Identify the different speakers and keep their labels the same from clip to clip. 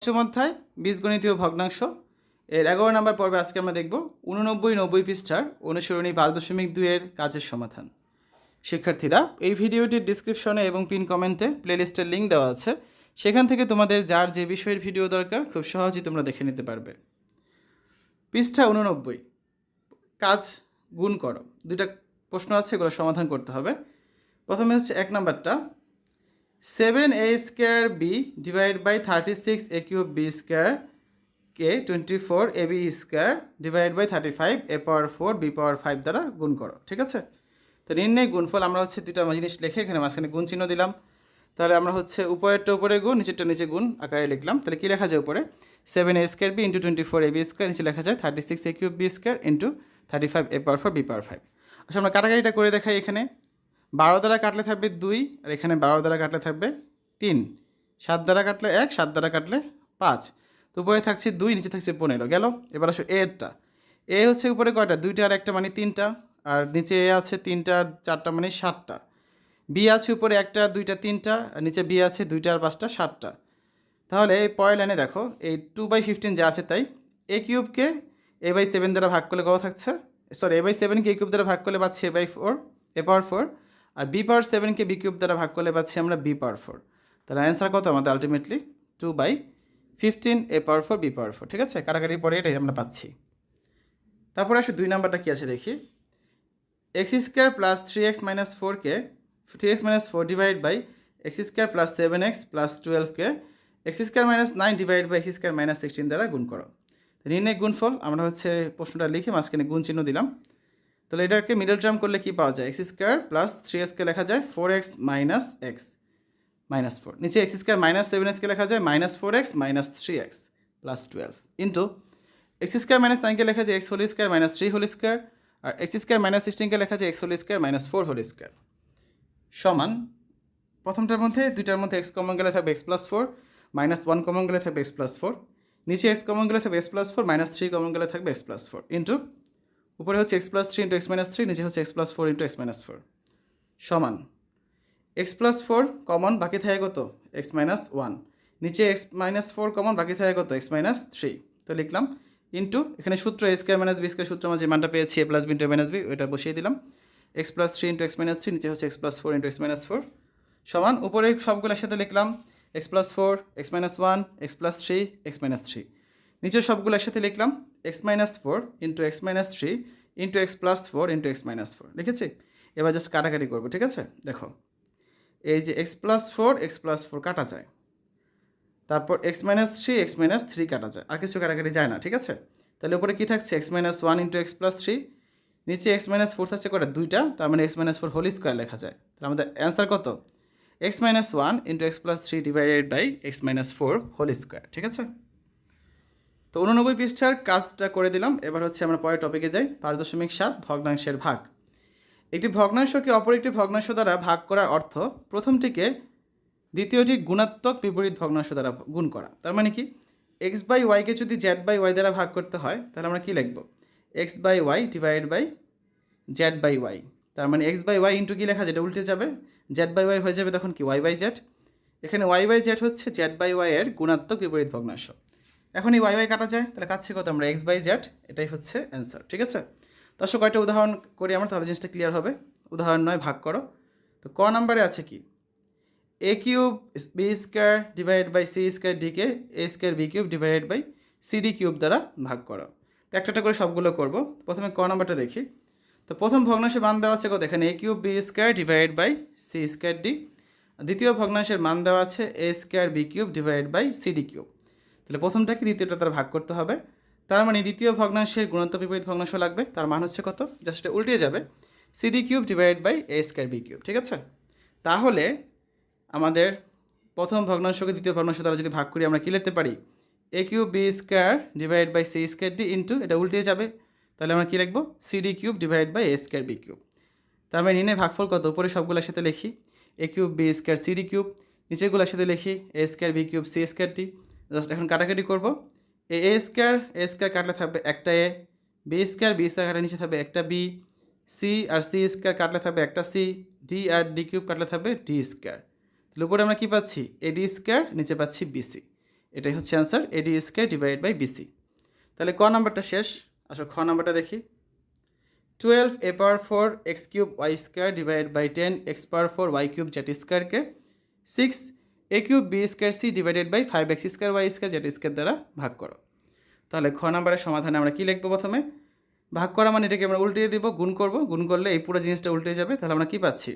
Speaker 1: পঞ্চম অধ্যায় বীজগণিতীয় ভগ্নাংশ এর 11 নম্বর পর্বে আজকে আমরা দেখব 89-90 পৃষ্ঠার অনুসরণী 5.2 এর কাজের সমাধান। শিক্ষার্থীরা, এই ভিডিওটির ডিসক্রিপশনে এবং পিন কমেন্টে প্লেলিস্টের লিঙ্ক দেওয়া আছে, সেখান থেকে তোমাদের যার যে বিষয়ের ভিডিও দরকার খুব সহজেই তোমরা দেখে নিতে পারবে। পৃষ্ঠা 89, কাজ গুণ করো। দুইটা প্রশ্ন আছে, এগুলো সমাধান করতে হবে। প্রথমে হচ্ছে 1 নম্বরটা, 7a square B divide by 36a cube B square কে 24ab square divide by 35 a power 4 b power 5 দ্বারা গুণ করো। ঠিক আছে, তো নির্ণয় গুণফল আমরা হচ্ছে দুইটা জিনিস লিখে এখানে মাঝখানে গুণ চিহ্ন দিলাম। তাহলে আমরা হচ্ছে উপরেরটা উপরে গুণ, নিচেরটা নিচে গুণ আকারে লিখলাম। তাহলে কী লেখা যায় উপরে? 7a square B into 24ab square, নিচে লেখা যায় 36a cube B square into 35 a power 4 b power 5। আচ্ছা, আমরা কাটাকাটিটা করে দেখাই। এখানে 12 দ্বারা কাটলে থাকবে 2, আর এখানে 12 দ্বারা কাটলে থাকবে 3, 7 দ্বারা কাটলে 1, 7 দ্বারা কাটলে 5। তো উপরে থাকছে 2, নিচে থাকছে 15। গেল। এবার আসো এরটা। এ হচ্ছে উপরে কয়টা? 2টা আর 1টা মানে 3টা, আর নিচে এ আছে 3টা আর 4টা মানে 7টা। বি আছে উপরে 1টা 2টা 3টা, আর নিচে বি আছে 2টা আর 5টা 7টা। তাহলে এই পরের লাইনে দেখো, এই 2/15 যা আছে তাই এ কিউবকে a/7 দ্বারা ভাগ করলে কত থাকছে? সরি, a/7কে এ কিউব দ্বারা ভাগ করলে পাচ্ছি a/4 a পাওয়ার 4, আর বি পাওয়ার 7কে বি কিউব দ্বারা ভাগ করলে পাচ্ছি আমরা বি পাওয়ার 4। তাহলে অ্যান্সার কত আমাদের? আলটিমেটলি 2/15 a পাওয়ার 4 বি পাওয়ার 4। ঠিক আছে, কাটাকাটির পরে এটাই আমরা পাচ্ছি। তারপরে আসলে 2 নাম্বারটা কী আছে দেখি। X square plus 3x minus 4কে 3x minus 4 divide by x square plus 7x plus 12কে X square minus 9 divide by x square minus 16 দ্বারা গুণ করো। নির্ণয় গুণফল আমরা হচ্ছে প্রশ্নটা লিখে মাঝখানে গুণ চিহ্ন দিলাম। তাহলে এটাকে মিডল টার্ম করলে কি পাওয়া যায়? এক্স স্কোয়ার প্লাস 3xকে লেখা যায় 4x মাইনাস এক্স মাইনাস 4, নিচে এক্স স্কোয়ার মাইনাস 7xকে লেখা যায় minus 4x minus 3x plus 12 into X square minus 9কে লেখা যায় X whole square minus 3 whole square, আর এক্স স্কোয়ার মাইনাস 16কে লেখা যায় X whole square minus 4 whole square সমান, প্রথমটার মধ্যে দুইটার মধ্যে এক্স কমন গেলে থাকবে এক্স প্লাস 4, মাইনাস 1 কমন গেলে থাকবে এক্স প্লাস 4, নিচে এক্স কমন গেলে থাকবে এক্স প্লাস 4, মাইনাস 3 কমন গেলে থাকবে এক্স প্লাস 4 ইন্টু উপরে হচ্ছে x plus 3 into x minus 3, নিচে হচ্ছে x plus 4 into x minus 4 সমান এক্স প্লাস 4 কমন, বাকি থাকে কত? এক্স মাইনাস 1, নিচে এক্স মাইনাস 4 কমন, বাকি থাকে কত? X minus 3। তো লিখলাম ইন্টু এখানে সূত্র এ স্কোয়ার মাইনাস বি স্কোয়ার সূত্র আমরা যে মানটা পেয়েছি এ plus B into A minus B, ওইটা বসিয়ে দিলাম। X plus 3 into x minus 3, নিচে হচ্ছে x plus 4 into x minus 4 সমান উপরে সবগুলো একসাথে লিখলাম x plus 4 x minus 1 x plus 3 x minus 3, নিচের সবগুলো একসাথে লিখলাম x minus 4 into x minus 3 into x plus 4 into x minus 4 লিখেছি। এবার জাস্ট কাটাকাটি করবো। ঠিক আছে, দেখো এই যে এক্স প্লাস 4 কাটা যায়, তারপর এক্স মাইনাস 3 কাটা যায়, আর কিছু কাটাকাটি যায় না। ঠিক আছে, তাহলে উপরে কী থাকছে? X minus 1 into x plus 3, নিচে এক্স মাইনাস 4 থাকছে কটা? 2টা, তার মানে এক্স মাইনাস 4 হোল স্কোয়ার লেখা যায়। তাহলে আমাদের অ্যান্সার কত? X minus 1 into x plus 3 divided by x minus 4 whole square. ঠিক আছে, তো 89 পৃষ্ঠার কাজটা করে দিলাম। এবার হচ্ছে আমরা পরের টপিকে যাই। 5.7 ভগ্নাংশের ভাগ। একটি ভগ্নাংশকে অপর একটি ভগ্নাংশ দ্বারা ভাগ করার অর্থ প্রথমটিকে দ্বিতীয়টি গুণাত্মক বিপরীত ভগ্নাংশ দ্বারা গুণ করা। তার মানে কি? এক্স বাই ওয়াইকে যদি জেড বাই ওয়াই দ্বারা ভাগ করতে হয় তাহলে আমরা কী লিখব? X by y divide by z by y. তার মানে এক্স বাই ওয়াই ইন্টু কী লেখা, যেটা উল্টে যাবে, জেড বাই ওয়াই হয়ে যাবে তখন কি? Y by z. এখানে ওয়াই বাই জেড হচ্ছে জেড বাই ওয়াই এর গুণাত্মক বিপরীত ভগ্নাংশ। এখন এই ওয়াই ওয়াই কাটা যায়, তাহলে কাটছে কত? আমরা এক্স বাই জেড। এটাই হচ্ছে অ্যান্সার। ঠিক আছে, তো আসলে কয়েকটা উদাহরণ করি আমরা, তাহলে জিনিসটা ক্লিয়ার হবে। উদাহরণ নয়, ভাগ করো। তো ক নাম্বারে আছে কি? A cube B square divide by C square ডিকে A square B cube divided by C D cube দ্বারা ভাগ করো। তো একটা করে সবগুলো করব। প্রথমে ক নাম্বারটা দেখি। তো প্রথম ভগ্নাংশের মান দেওয়া আছে কত? এখানে A cube B square divide by C square D. দ্বিতীয় ভগ্নাংশের মান দেওয়া আছে A square B cube divide by C D cube. তাহলে প্রথমটাকে দ্বিতীয়টা তারা ভাগ করতে হবে। তার মানে দ্বিতীয় ভগ্নাংশের গুণাত্মক বিপরীত ভগ্নাংশ লাগবে। তার মান হচ্ছে কত? জাস্ট এটা উল্টে যাবে, CD cube divide by A square B cube. ঠিক আছে, তাহলে আমাদের প্রথম ভগ্নাংশকে দ্বিতীয় ভগ্নাংশ দ্বারা যদি ভাগ করি আমরা কী লিখতে পারি? A cube B square divide by C square D into, এটা উল্টে যাবে, তাহলে আমরা কী লিখব? C D cube divide by A square B cube. তার মানে নির্ণয় ভাগফল কত? উপরে সবগুলোর সাথে লিখি A cube B square C D cube, নিচেগুলোর সাথে লিখি A square B cube C square D. Just এখন কাটাকাটি করব। এ স্কোয়ার কাটলে থাকবে একটা এ, বি স্কোয়ার কাটলে নিচে থাকবে একটা বি, সি আর সি স্কোয়ার কাটলে থাকবে একটা সি, ডি আর ডি কিউব কাটলে থাকবে ডি স্কোয়ার। তাহলে উপরে আমরা কী পাচ্ছি? এ ডি স্কোয়ার, নিচে পাচ্ছি বিসি। এটাই হচ্ছে answer, AD square divided by BC. তাহলে ক নাম্বারটা শেষ, আসলে খ নাম্বারটা দেখি। 12 a power 4 x cube Y square divide by 10 x power 4 Y cube Z স্কোয়ারকে 6 A cube B square C divided by 5 x square Y square Z square দ্বারা ভাগ করো। তাহলে খ নাম্বারের সমাধানে আমরা কী লিখবো? প্রথমে ভাগ করা মানে এটাকে আমরা উল্টিয়ে দেবো, গুণ করব, গুণ করলে এই পুরো জিনিসটা উল্টে যাবে। তাহলে আমরা কী পাচ্ছি?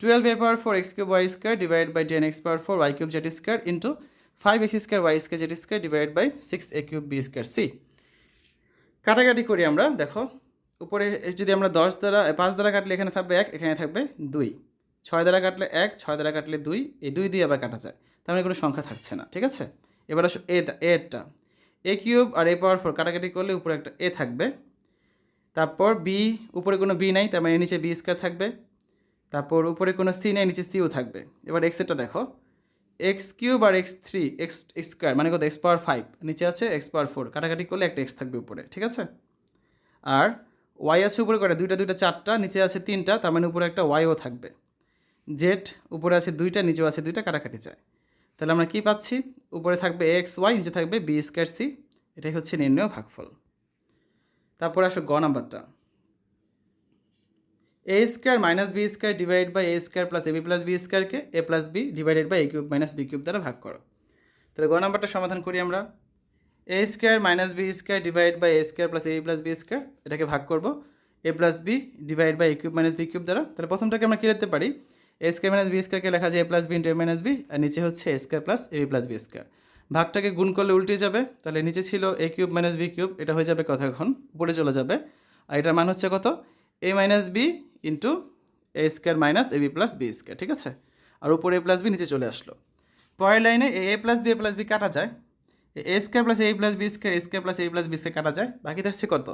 Speaker 1: 12 a power 4 x cube Y square divide by 10 x power 4 Y cube z square into 5 x square Y square Z square divide by 6 A cube B square C. কাটাকাটি করি আমরা, দেখো উপরে যদি আমরা 10 দ্বারা 5 দ্বারা কাটলে এখানে থাকবে 1, এখানে থাকবে 2, 6 দ্বারা কাটলে 1, 6 দ্বারা কাটলে 2, এই 2 দিয়ে আবার কাটা যায়, তার মানে কোনো সংখ্যা থাকছে না। ঠিক আছে, এবার আসো এটা এ কিউব আর এ পাওয়ার 4 কাটাকাটি করলে উপরে একটা এ থাকবে, তারপর বি, উপরে কোনো বি নাই, তার মানে নিচে বি স্কোয়ার থাকবে, তারপর উপরে কোনো সি নেই, নিচে সিও থাকবে। এবার এক্সেরটা দেখো, এক্স কিউব আর এক্স স্কোয়ার মানে কত? এক্স পাওয়ার 5, নিচে আছে এক্স পাওয়ার 4, কাটাকাটি করলে একটা এক্স থাকবে উপরে। ঠিক আছে, আর ওয়াই আছে উপরে কটা? দুইটা 4টা, নিচে আছে 3টা, তার মানে উপরে একটা ওয়াইও থাকবে। জেড উপরে আছে 2টা, নিচেও আছে 2টা, কাটাকাটি যায়। তাহলে আমরা কি পাচ্ছি? উপরে থাকবে এক্স ওয়াই, নিচে থাকবে বি স্কোয়ার সি। এটাই হচ্ছে নির্ণয় ভাগফল। তারপরে আসো গ নাম্বারটা, A square minus B square divide by A square plus A B plus B স্কোয়ারকে A plus B divided by A cube minus B cube দ্বারা ভাগ করো। তাহলে গ নাম্বারটা সমাধান করি আমরা। A square minus B square divide by A square plus A B plus B square, এটাকে ভাগ করবো A plus B divide by A cube minus B cube দ্বারা। তাহলে প্রথমটাকে আমরা কী লিখতে পারি? এ স্কোয়ার মাইনাস বি স্কোয়ারকে লেখা যায় এ plus B into A minus B, আর নিচে হচ্ছে এ square plus A B plus B square. ভাগটাকে গুণ করলে উল্টে যাবে, তাহলে নিচে ছিল এ কিউব মাইনাস বি কিউব, এটা হয়ে যাবে কত? এখন উপরে চলে যাবে, আর এটার মান হচ্ছে কত? A minus B into A square minus A B plus B square. ঠিক আছে, আর উপরে এ প্লাস বি নিচে চলে আসলো। পরের লাইনে এ প্লাস বি কাটা যায়, A square plus A plus B square, A square plus A plus B square কাটা যায়, বাকি থাকছে কত?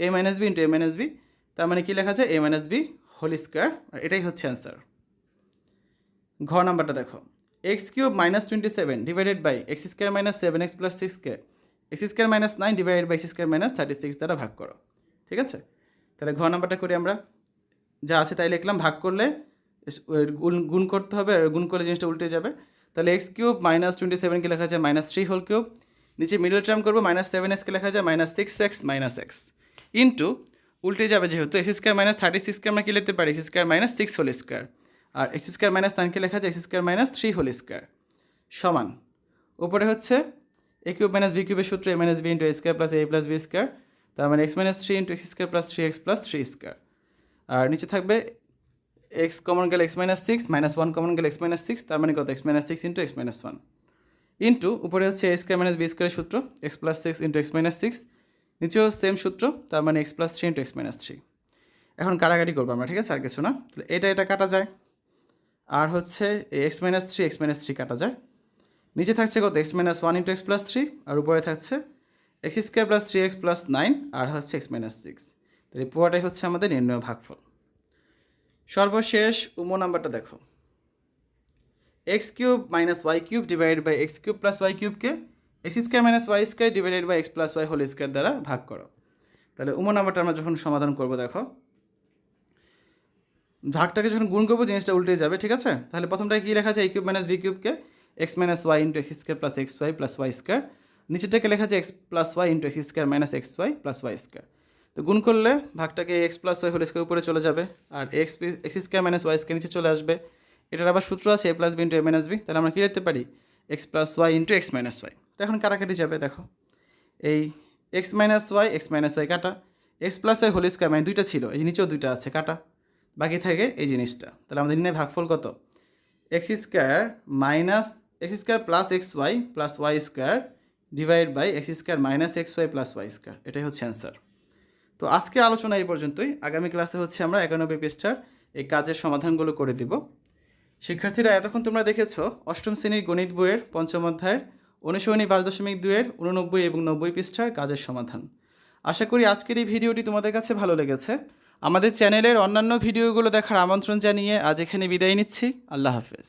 Speaker 1: A minus B into A minus B, তার মানে কী লেখা যায়? A minus B whole square, আর এটাই হচ্ছে অ্যান্সার। ঘ নাম্বারটা দেখো, X cube minus 27 divided by x square minus 7x plus 6কে X square minus 9 divided by x square minus 36 দ্বারা ভাগ করো। ঠিক আছে, তাহলে ঘ নাম্বারটা করি আমরা, যা আছে তাই লিখলাম, ভাগ করলে গুণ করতে হবে, আর গুণ করলে জিনিসটা উল্টে যাবে। তাহলে এক্স কিউব মাইনাস 27কে লেখা যায় মাইনাস 3 হোল কিউব, নিচে মিডল টার্ম করবো মাইনাস 7xকে লেখা যায় minus 6x minus x, into উল্টে যাবে যেহেতু এক্স স্কোয়ার মাইনাস 36কে আমরা কী লিখতে পারি? X square minus 6 whole square, আর এক্স স্কোয়ার মাইনাস 9কে লেখা যায় X square minus 3 whole square, সমান উপরে হচ্ছে এ কিউব মাইনাস বি কিউবের সূত্র A minus B into A square plus A plus B square, তার মানে X minus 3 into X square plus 3x plus 3 square, আর নিচে থাকবে এক্স কমন গেলে এক্স মাইনাস 6 মাইনাস 1 কমন গেলে এক্স মাইনাস 6, তার মানে কত? X minus 6 into x minus 1, into উপরে হচ্ছে এ স্কোয়ার মাইনাস বি স্কোয়ারের সূত্র x plus 6 into x minus 6, নিচেও সেম সূত্র, তার মানে x plus 3 into x minus 3। এখন কাটাকাটি করবো আমরা, ঠিক আছে, আর কিছু না। তাহলে এটা কাটা যায়, আর হচ্ছে এক্স মাইনাস 3 কাটা যায়, নিচে থাকছে কত? X minus 1 into x plus 3, আর উপরে থাকছে x square plus 3x plus 9, আর হচ্ছে এক্স মাইনাস 6। তাহলে পুরোটাই হচ্ছে আমাদের নির্ণয় ভাগফল। সর্বশেষ নাম্বারটা দেখো, X cube minus Y cube divided by X cube plus Y কিউবকে X square minus Y square divided by X plus Y whole square দ্বারা ভাগ করো। তাহলে নাম্বারটা আমরা যখন সমাধান করবো, দেখো ভাগটাকে যখন গুণ করবো জিনিসটা উল্টে যাবে। ঠিক আছে, তাহলে প্রথমটা কী লেখা যায়? এ কিউব মাইনাস বি কিউবকে X minus Y into X square plus x Y plus Y square, নিচেরটাকে লেখা যায় X plus Y into X square minus x Y plus Y square. তো গুণ করলে ভাগটাকে X plus Y whole square উপরে চলে যাবে, আর X square minus Y square নিচে চলে আসবে। এটার আবার সূত্র আছে A plus B into A minus B, তাহলে আমরা কী লিখতে পারি? X plus Y into x minus y. তো এখন কাটাকাটি যাবে, দেখো এই এক্স মাইনাস ওয়াই কাটা, x plus Y whole square মানে 2টা ছিল, এই নিচেও 2টা আছে, কাটা, বাকি থাকে এই জিনিসটা। তাহলে আমাদের নির্ণয় ভাগফল কত? X square minus x square plus x Y plus Y square divide by x square minus x Y plus Y square, এটাই হচ্ছে অ্যান্সার। তো আজকে আলোচনা এই পর্যন্তই। আগামী ক্লাসে হচ্ছে আমরা 91 পৃষ্ঠার এই কাজের সমাধানগুলো করে দিব। শিক্ষার্থীরা, এতক্ষণ তোমরা দেখেছো অষ্টম শ্রেণীর গণিত বইয়ের পঞ্চম অধ্যায়ের অনুশীলনী 5.2-এর 89 এবং 90 পৃষ্ঠার কাজের সমাধান। আশা করি আজকের এই ভিডিওটি তোমাদের কাছে ভালো লেগেছে। আমাদের চ্যানেলের অন্যান্য ভিডিওগুলো দেখার আমন্ত্রণ জানিয়ে আজ এখানে বিদায় নিচ্ছি। আল্লাহ হাফেজ।